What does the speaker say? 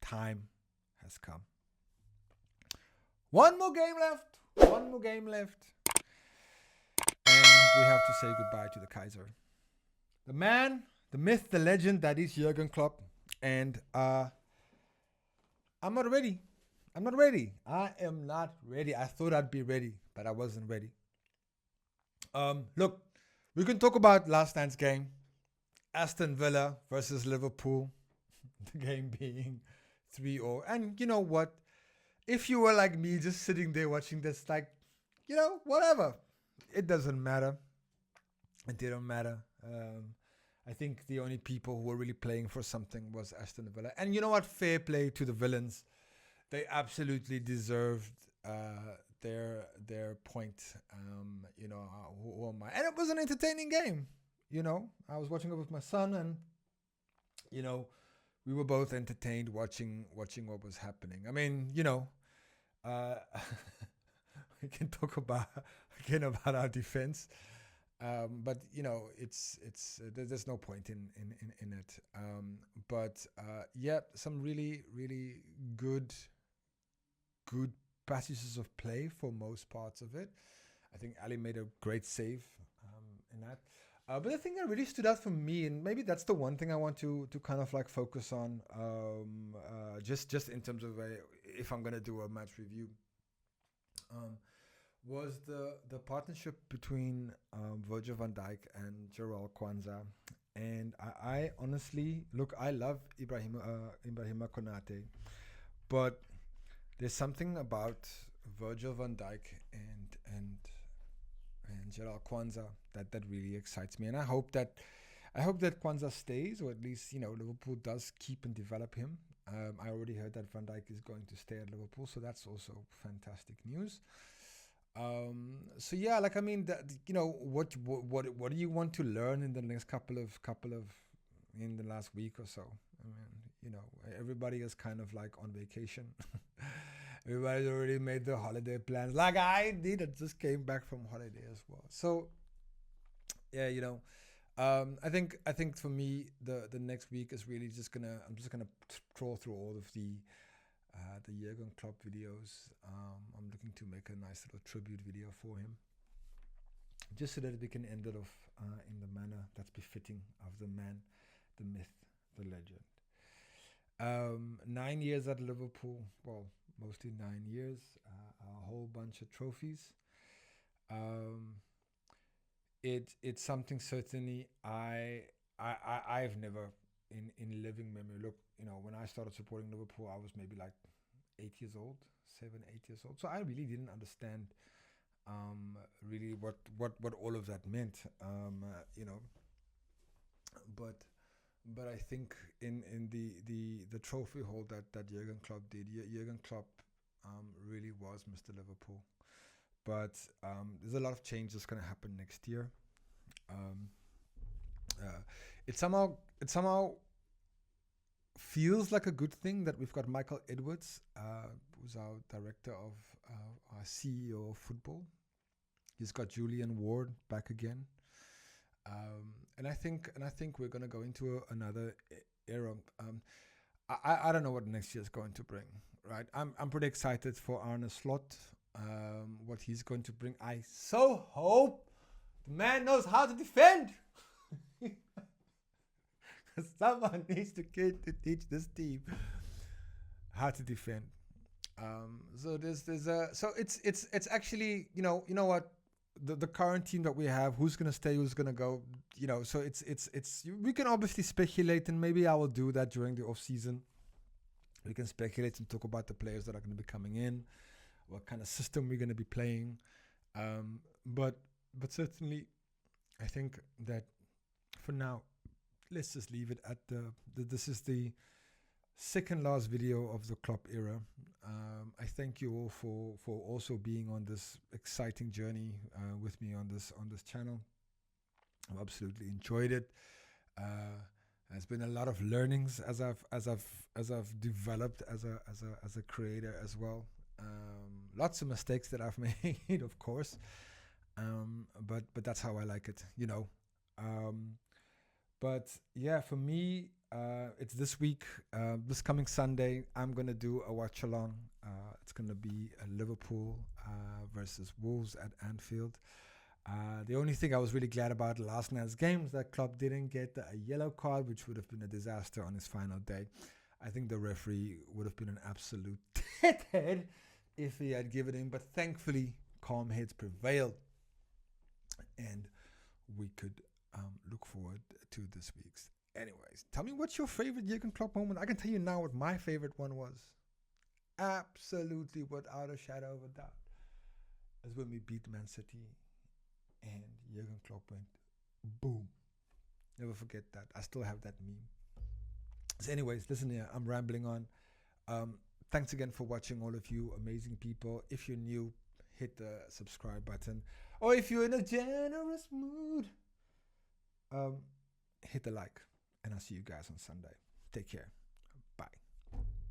time has come. One more game left. One more game left. And we have to say goodbye to the Kaiser. The man, the myth, the legend that is Jurgen Klopp. And I'm not ready. I'm not ready. I am not ready. I thought I'd be ready, but I wasn't ready. Look, we can talk about last night's game. Aston Villa versus Liverpool. The game being 3-0. And you know what? If you were like me, just sitting there watching this, like, whatever. It doesn't matter. It didn't matter. I think the only people who were really playing for something was Aston Villa. And you know what? Fair play to the villains. They absolutely deserved their point. Who am I? And it was an entertaining game. I was watching it with my son, and we were both entertained watching what was happening. I mean, we can talk about our defense, but it's there's no point in it. Some really really good passages of play for most parts of it. I think Ali made a great save in that. But the thing that really stood out for me, and maybe that's the one thing I want to kind of like focus on, just in terms of if I'm gonna do a match review, was the partnership between Virgil van Dijk and Jarell Kwanzaa. And I honestly, look, I love Ibrahima Konate, but there's something about Virgil van Dijk and Jarell Kwanzaa that really excites me, and I hope that Kwanzaa stays, or at least Liverpool does keep and develop him. I already heard that Van Dijk is going to stay at Liverpool, so that's also fantastic news. What do you want to learn in the next couple of in the last week or so? I mean, everybody is kind of like on vacation. Everybody's already made their holiday plans. Like I did, I just came back from holiday as well. So, yeah, I think for me the next week is really I'm just gonna troll through all of the Jurgen Klopp videos. I'm looking to make a nice little tribute video for him, just so that we can end it off in the manner that's befitting of the man, the myth, the legend. 9 years at Liverpool, well, mostly 9 years, a whole bunch of trophies. It's something certainly I've never in living memory. Look, when I started supporting Liverpool, I was maybe like 8 years old, 7, 8 years old. So I really didn't understand really what all of that meant, But I think in the trophy haul that Jurgen Klopp did, Jurgen Klopp really was Mr. Liverpool. But there's a lot of change that's going to happen next year. It somehow feels like a good thing that we've got Michael Edwards, who's our director of our CEO of football. He's got Julian Ward back again. And I think we're going to go into another era. I don't know what next year is going to bring, right? I'm pretty excited for Arne Slot, what he's going to bring. I so hope the man knows how to defend. Someone needs to teach this team how to defend. So it's actually, you know what, the current team that we have, who's going to stay, who's going to go, so it's we can obviously speculate, and maybe I will do that during the off season. We can speculate and talk about the players that are going to be coming in, what kind of system we're going to be playing. But certainly I think that for now, let's just leave it at this is the second last video of the Klopp era. I thank you all for also being on this exciting journey with me on this channel. I've absolutely enjoyed it. There's been a lot of learnings as I've developed as a creator as well. Lots of mistakes that I've made, of course. But that's how I like it, But yeah, for me, It's this week, this coming Sunday. I'm gonna do a watch along. It's gonna be Liverpool versus Wolves at Anfield. The only thing I was really glad about last night's game was that Klopp didn't get a yellow card, which would have been a disaster on his final day. I think the referee would have been an absolute head if he had given him, but thankfully, calm heads prevailed, and we could look forward to this week's. Anyways, tell me what's your favorite Jurgen Klopp moment. I can tell you now what my favorite one was. Absolutely, without a shadow of a doubt, is when we beat Man City and Jurgen Klopp went boom. Never forget that. I still have that meme. So anyways, listen here, I'm rambling on. Thanks again for watching, all of you amazing people. If you're new, hit the subscribe button. Or if you're in a generous mood, hit the like. And I'll see you guys on Sunday. Take care.